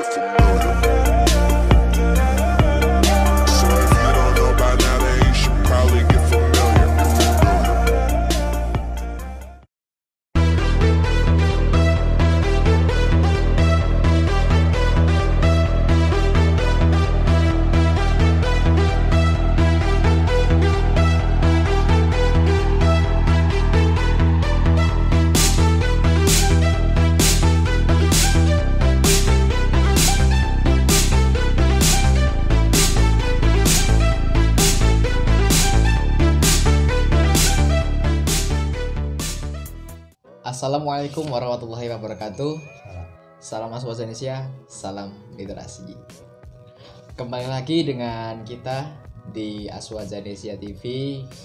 get familiar. So if you don't know by now, then you should probably get familiar. Assalamualaikum warahmatullahi wabarakatuh. Salam Aswaja Indonesia, salam literasi. Kembali lagi dengan kita di Aswaja Indonesia TV,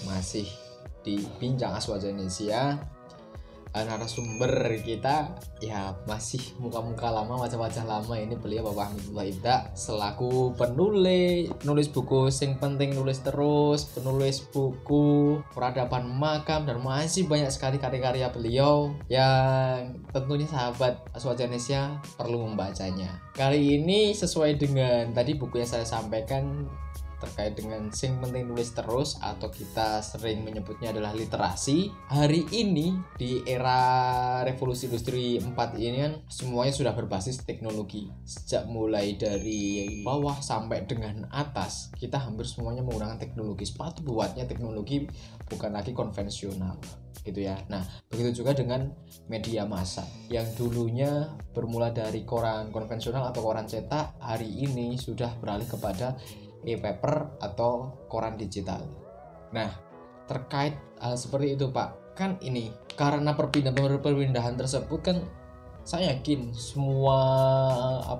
masih di Bincang Aswaja Indonesia. Narasumber kita ya masih muka-muka lama, wajah-wajah lama. Ini beliau Bapak Hamidullah Ibda selaku penulis buku Sing Penting Nulis Terus, penulis buku Peradaban Makam, dan masih banyak sekali karya-karya beliau yang tentunya sahabat Aswaja Indonesia perlu membacanya. Kali ini sesuai dengan tadi buku yang saya sampaikan terkait dengan Sing Penting Nulis Terus, atau kita sering menyebutnya adalah literasi. Hari ini di era revolusi industri 4 ini kan semuanya sudah berbasis teknologi. Sejak mulai dari bawah sampai dengan atas, kita hampir semuanya menggunakan teknologi. Sepatu buatnya teknologi, bukan lagi konvensional gitu ya. Nah, begitu juga dengan media massa yang dulunya bermula dari koran konvensional atau koran cetak, hari ini sudah beralih kepada e-paper atau koran digital. Nah, terkait hal seperti itu Pak, kan ini karena perpindahan tersebut kan saya yakin semua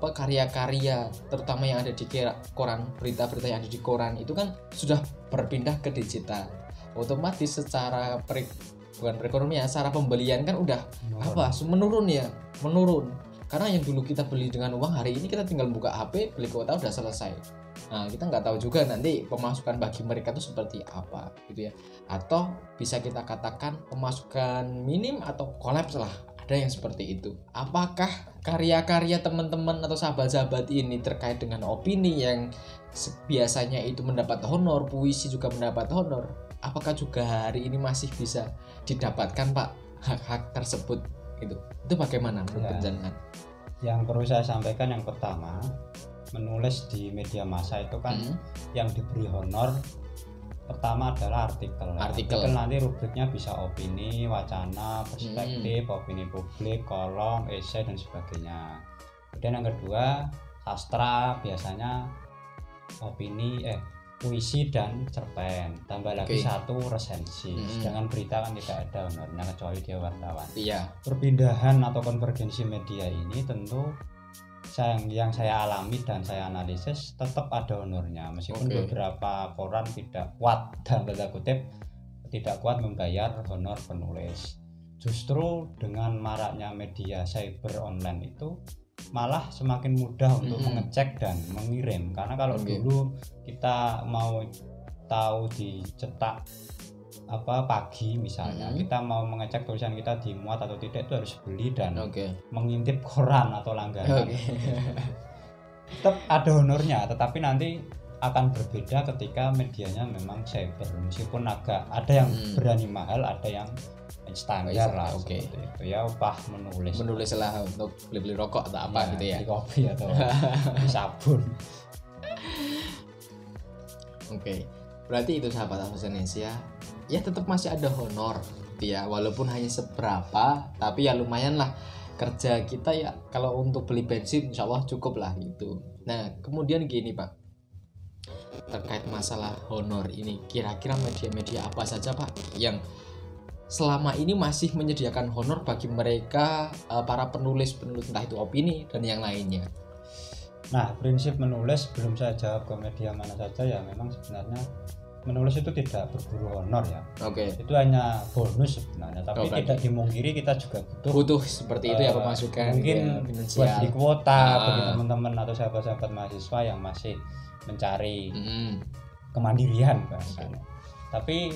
karya-karya terutama yang ada di koran, berita-berita yang ada di koran itu kan sudah berpindah ke digital. Otomatis secara bukan perekonomian, secara pembelian kan udah menurun. Karena yang dulu kita beli dengan uang, hari ini kita tinggal buka HP, beli kuota udah selesai. Nah, kita nggak tahu juga nanti pemasukan bagi mereka itu seperti apa gitu ya. Atau bisa kita katakan pemasukan minim atau kolaps lah. Ada yang seperti itu. Apakah karya-karya teman-teman atau sahabat-sahabat ini terkait dengan opini yang biasanya itu mendapat honor, puisi juga mendapat honor, apakah juga hari ini masih bisa didapatkan Pak hak-hak tersebut? Itu bagaimana menurut jenengan? Yang perlu saya sampaikan yang pertama, menulis di media massa itu kan yang diberi honor pertama adalah artikel nanti rubriknya bisa opini, wacana, perspektif, opini publik, kolom, esai dan sebagainya. Kemudian yang kedua, sastra biasanya opini, puisi dan cerpen, tambah lagi satu resensi. Sedangkan berita kan tidak ada honornya kecuali dia wartawan. Perpindahan atau konvergensi media ini tentu yang saya alami dan saya analisis tetap ada honornya, meskipun beberapa koran tidak kuat, dalam tanda kutip tidak kuat membayar honor penulis. Justru dengan maraknya media cyber online itu malah semakin mudah untuk mengecek dan mengirim. Karena kalau dulu kita mau tahu dicetak pagi misalnya, kita mau mengecek tulisan kita dimuat atau tidak itu harus beli dan mengintip koran atau langganan. Tetap ada honornya, tetapi nanti akan berbeda ketika medianya memang cyber. Meskipun agak ada yang berani mahal, ada yang standar lah. Itu ya upah menulis lah untuk beli rokok atau apa gitu ya, beli kopi atau beli sabun. Berarti itu sahabat Aswaja Indonesia ya, tetap masih ada honor gitu ya, walaupun hanya seberapa, tapi ya lumayan lah kerja kita ya. Kalau untuk beli bensin insya Allah cukup lah gitu. Nah, kemudian gini Pak, terkait masalah honor ini, kira-kira media-media apa saja Pak yang selama ini masih menyediakan honor bagi mereka para penulis entah itu opini dan yang lainnya? Nah, prinsip menulis, belum saya jawab ke media mana saja ya, memang sebenarnya menulis itu tidak berburu honor ya. Itu hanya bonus sebenarnya, tapi tidak dimungkiri kita juga butuh seperti itu ya pemasukan. Mungkin buat beli kuota bagi teman-teman atau sahabat-sahabat mahasiswa yang masih mencari kemandirian bahasanya. Tapi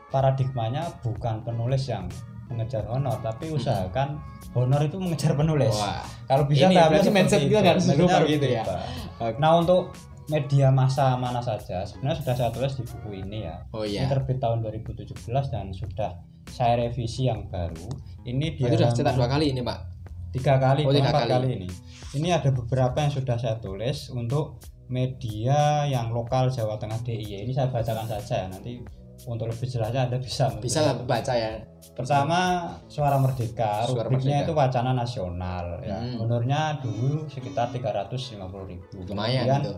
paradigmanya bukan penulis yang mengejar honor, tapi usahakan honor itu mengejar penulis. Wah, Kalau bisa ini tahapnya berarti mindset seperti kita itu. harus Mindsetnya berubah gitu ya. berubah. Nah, untuk media massa mana saja sebenarnya sudah saya tulis di buku ini ya. Oh Ini iya. terbit tahun 2017 dan sudah saya revisi yang baru. Ini dia Itu sudah cetak 2 kali ini, Pak. 3 kali, Oh, 3 4 kali. kali ini. Ini ada beberapa yang sudah saya tulis untuk media yang lokal Jawa Tengah DIY. Ini saya bacakan saja ya. Nanti untuk lebih jelasnya Anda Bisa lah baca ya. Pertama, Suara Merdeka, Suara rubriknya Merdeka. itu wacana nasional ya. Honornya dulu sekitar 350.000. Lumayan Kemudian gitu.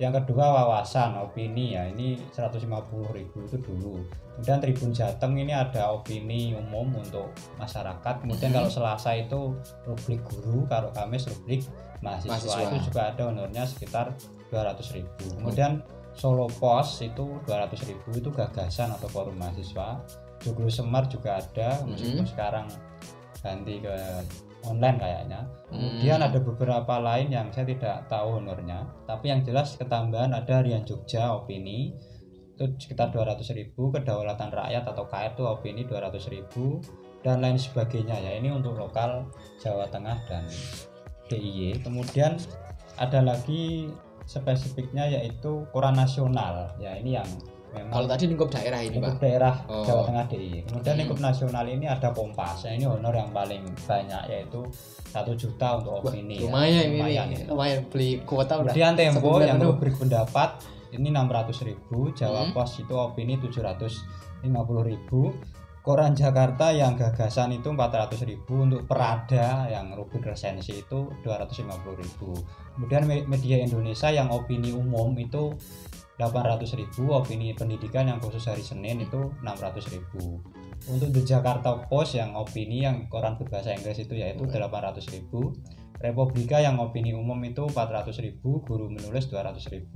yang kedua wawasan, opini ya, ini 150.000 itu dulu. Kemudian Tribun Jateng ini ada opini umum untuk masyarakat. Kemudian kalau Selasa itu rubrik guru, kalau Kamis rubrik mahasiswa. Itu juga ada honornya sekitar 200.000. Kemudian Solo Pos itu 200.000, itu gagasan atau forum mahasiswa. Joglo Semar juga ada, meskipun sekarang ganti ke online kayaknya. Kemudian ada beberapa lain yang saya tidak tahu honornya, tapi yang jelas ketambahan ada Rian Jogja opini itu sekitar 200.000, Kedaulatan Rakyat atau KR itu opini 200.000 dan lain sebagainya ya. Ini untuk lokal Jawa Tengah dan DIY. Kemudian ada lagi spesifiknya yaitu koran nasional ya, ini yang memang Kalau tadi lingkup daerah ini, lingkup Pak. daerah Oh. Jawa Tengah DIY. Kemudian lingkup nasional ini ada Kompas. Nah, ini honor yang paling banyak yaitu 1 juta untuk opini. Lumayan ya. ini. Lumayan beli kuota udah. Kemudian Tempo sebulan yang penuh. rubrik pendapat ini 600.000, Jawa Pos itu opini 750.000. Koran Jakarta yang gagasan itu 400.000, untuk Perada yang rubrik resensi itu 250.000. Kemudian media Indonesia yang opini umum itu 800.000, opini pendidikan yang khusus hari Senin itu 600.000. Untuk The Jakarta Post yang opini yang koran berbahasa Inggris itu yaitu 800.000. Republika yang opini umum itu 400.000, guru menulis 200.000.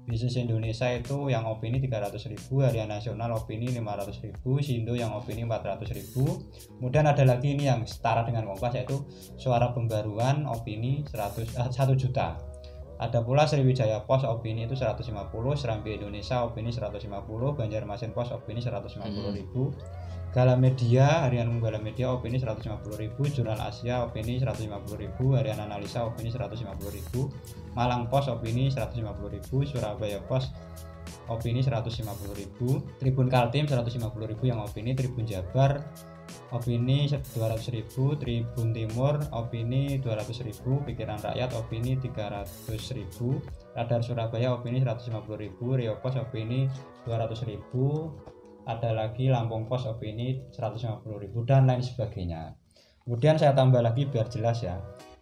Bisnis Indonesia itu yang opini 300.000, Harian Nasional opini 500.000, Sindo yang opini 400.000. Kemudian ada lagi ini yang setara dengan Kompas yaitu Suara Pembaruan opini 1 juta. Ada pula Sriwijaya Pos opini itu 150, Serambi Indonesia opini 150, Banjarmasin Pos opini 150.000. Galamedia, Harian Galamedia opini 150.000, Jurnal Asia opini 150.000, Harian Analisa opini 150.000, Malang Pos opini 150.000, Surabaya Pos opini 150.000, Tribun Kaltim 150.000 yang opini, Tribun Jabar opini 200.000, Tribun Timur opini 200.000, Pikiran Rakyat opini 300.000, Radar Surabaya opini 150.000, Rio Pos opini 200.000, ada lagi Lampung Pos opini 150.000 dan lain sebagainya. Kemudian saya tambah lagi biar jelas ya.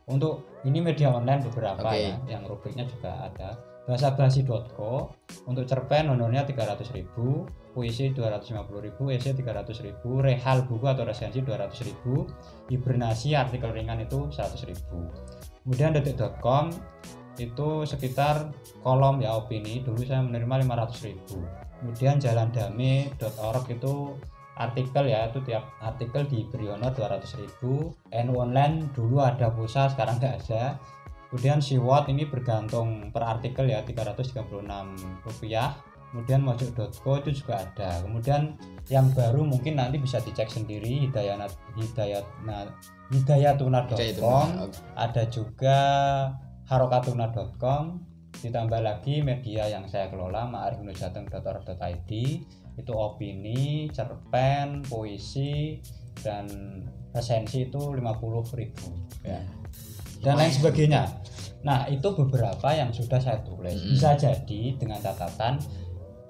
Untuk ini media online beberapa ya, yang rubriknya juga ada. Bahasabasi.co untuk cerpen honornya 300.000, puisi 250.000, esai 300.000, rehal buku atau resensi 200.000, hibernasi artikel ringan itu 100.000. Kemudian detik.com itu sekitar kolom ya opini, dulu saya menerima 500.000. Kemudian jalandame.org itu artikel ya, itu tiap artikel diberi honor 200.000. NU Online dulu ada pulsa, sekarang nggak ada. Kemudian Siwot ini bergantung per artikel ya, 336 rupiah. Kemudian mojok.co itu juga ada. Kemudian yang baru mungkin nanti bisa dicek sendiri, hidayatuna.com, ada juga harokatuna.com, ditambah lagi media yang saya kelola maarifnujateng.org.id, itu opini, cerpen, puisi dan resensi itu 50.000 ya. Dan lain sebagainya. Nah, itu beberapa yang sudah saya tulis. Bisa jadi dengan catatan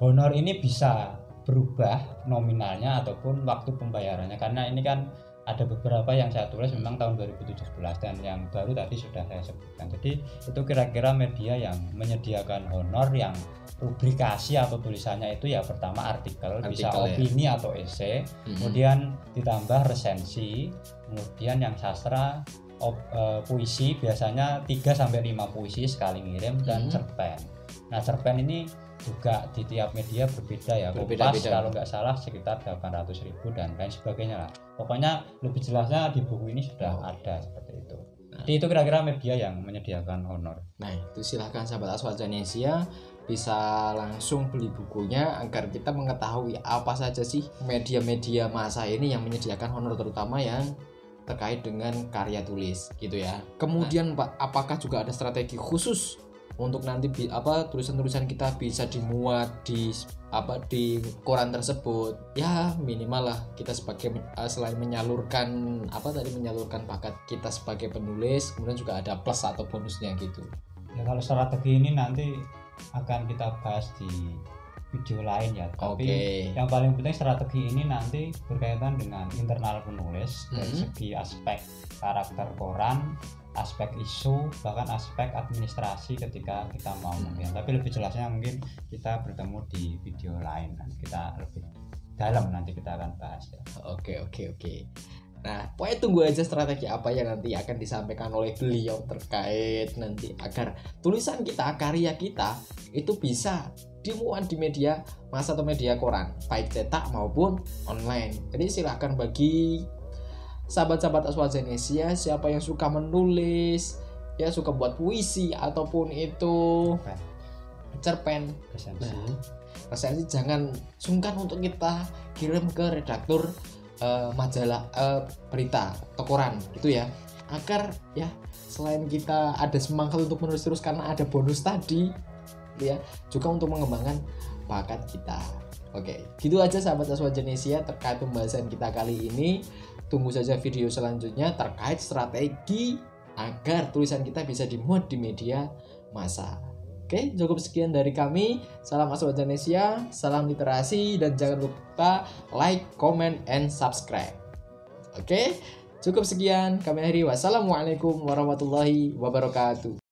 honor ini bisa berubah nominalnya ataupun waktu pembayarannya, karena ini kan ada beberapa yang saya tulis memang tahun 2017 dan yang baru tadi sudah saya sebutkan. Jadi itu kira-kira media yang menyediakan honor yang publikasi atau tulisannya itu ya pertama artikel bisa opini ya, atau esai, kemudian ditambah resensi, kemudian yang sastra puisi biasanya 3-5 puisi sekali ngirim, dan cerpen. Nah, cerpen ini juga di tiap media berbeda ya. Kompas kalau nggak salah sekitar 800.000 dan lain sebagainya lah. Pokoknya lebih jelasnya di buku ini sudah ada seperti itu. Jadi itu kira-kira media yang menyediakan honor. Nah, itu silahkan sahabat Aswajanesia bisa langsung beli bukunya agar kita mengetahui apa saja sih media-media massa ini yang menyediakan honor, terutama yang terkait dengan karya tulis gitu ya. Kemudian Pak, apakah juga ada strategi khusus untuk nanti tulisan-tulisan kita bisa dimuat di koran tersebut? Ya minimal lah kita sebagai selain menyalurkan bakat kita sebagai penulis, kemudian juga ada plus atau bonusnya gitu. Ya kalau strategi ini nanti akan kita bahas di video lain ya. Tapi yang paling penting strategi ini nanti berkaitan dengan internal penulis dari segi aspek karakter koran, aspek isu, bahkan aspek administrasi ketika kita mau mungkin. Tapi lebih jelasnya mungkin kita bertemu di video lain, nanti kita lebih dalam nanti kita akan bahas ya. Oke. Nah, pokoknya tunggu aja strategi apa yang nanti akan disampaikan oleh beliau terkait nanti agar tulisan kita, karya kita itu bisa dimuat di media massa atau media koran, baik cetak maupun online. Jadi silahkan bagi sahabat-sahabat Aswajanesia, siapa yang suka menulis, ya suka buat puisi ataupun itu cerpen, resensi, jangan sungkan untuk kita kirim ke redaktur majalah berita atau koran gitu ya, agar ya selain kita ada semangat untuk menulis terus karena ada bonus tadi ya, juga untuk mengembangkan bakat kita. Oke, gitu aja sahabat Aswajanesia terkait pembahasan kita kali ini. Tunggu saja video selanjutnya terkait strategi agar tulisan kita bisa dimuat di media massa. Oke, cukup sekian dari kami. Salam Aswajanesia, salam literasi, dan jangan lupa like, comment, and subscribe. Oke, cukup sekian. Kami akhiri. Wassalamualaikum warahmatullahi wabarakatuh.